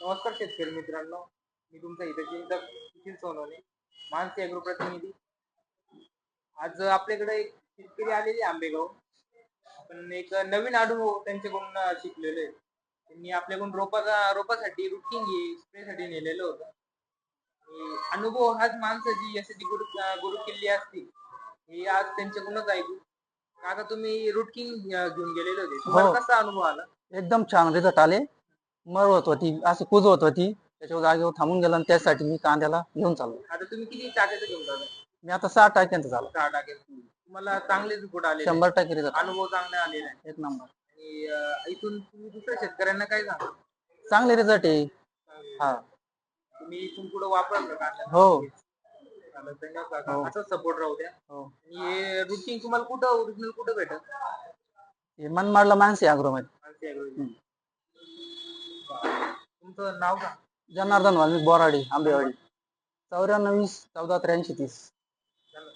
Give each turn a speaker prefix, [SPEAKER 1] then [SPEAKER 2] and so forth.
[SPEAKER 1] नमस्कार शेतकरी मित्रांनो, मी तुमचा इथे चिंतक निखिल सोनवणे, मानसी ॲग्रो प्रतिनिधी. आज आपल्याकडे एक शेतकरी आलेले आंबेगाव. आपण एक नवीन अनुभव त्यांच्याकडून शिकलेलो आहे. त्यांनी आपल्याकडून रोपासाठी रुटिंग स्प्रेसाठी नेलेलं होतं. आणि अनुभव हाच माणसाची यशाची गुरुकिल्ली असतील, हे आज त्यांच्याकडूनच ऐकू. काका तुम्ही रुटकिंग घेऊन गेलेले होते.
[SPEAKER 2] हो,
[SPEAKER 1] तुम्हाला कसा अनुभव आला?
[SPEAKER 2] एकदम छान रिझल्ट आले. मर होत होती, असं कुजवत होती, त्याच्यावर जागेवर थांबून गेला आणि त्यासाठी मी कांद्याला घेऊन चाललो.
[SPEAKER 1] आता तुम्ही किती टाक्याचं घेऊन जाता?
[SPEAKER 2] मी आता 6 टाक्यांचा झालो.
[SPEAKER 1] 6 टाक्याचं. तुम्हाला चांगले रिपोर्ट आलेले आहेत.
[SPEAKER 2] 100% रिझल्ट
[SPEAKER 1] अनुभव चांगले आलेले आहेत.
[SPEAKER 2] एक नंबर.
[SPEAKER 1] आणि इथून तुम्ही दुसऱ्या शेतकऱ्यांना काय सांगा?
[SPEAKER 2] चांगले रिझल्ट आहे. हा,
[SPEAKER 1] तुम्ही इथून पुढे वापराल का?
[SPEAKER 2] हो
[SPEAKER 1] चालेल, धन्यवाद काका.
[SPEAKER 2] हो
[SPEAKER 1] असाच सपोर्ट राहू द्या.
[SPEAKER 2] हो.
[SPEAKER 1] आणि हे रुटीन तुम्हाला कुठं ओरिजिनल कुठं भेटेल?
[SPEAKER 2] हे मनमाडला मानसी ॲग्रो मध्ये.
[SPEAKER 1] मानसी ॲग्रो. तुमचं नाव का?
[SPEAKER 2] जनार्दन वाल्मिक बोराडी, आंबेवाडी. 94 20 14 83 30.
[SPEAKER 1] धन्यवाद.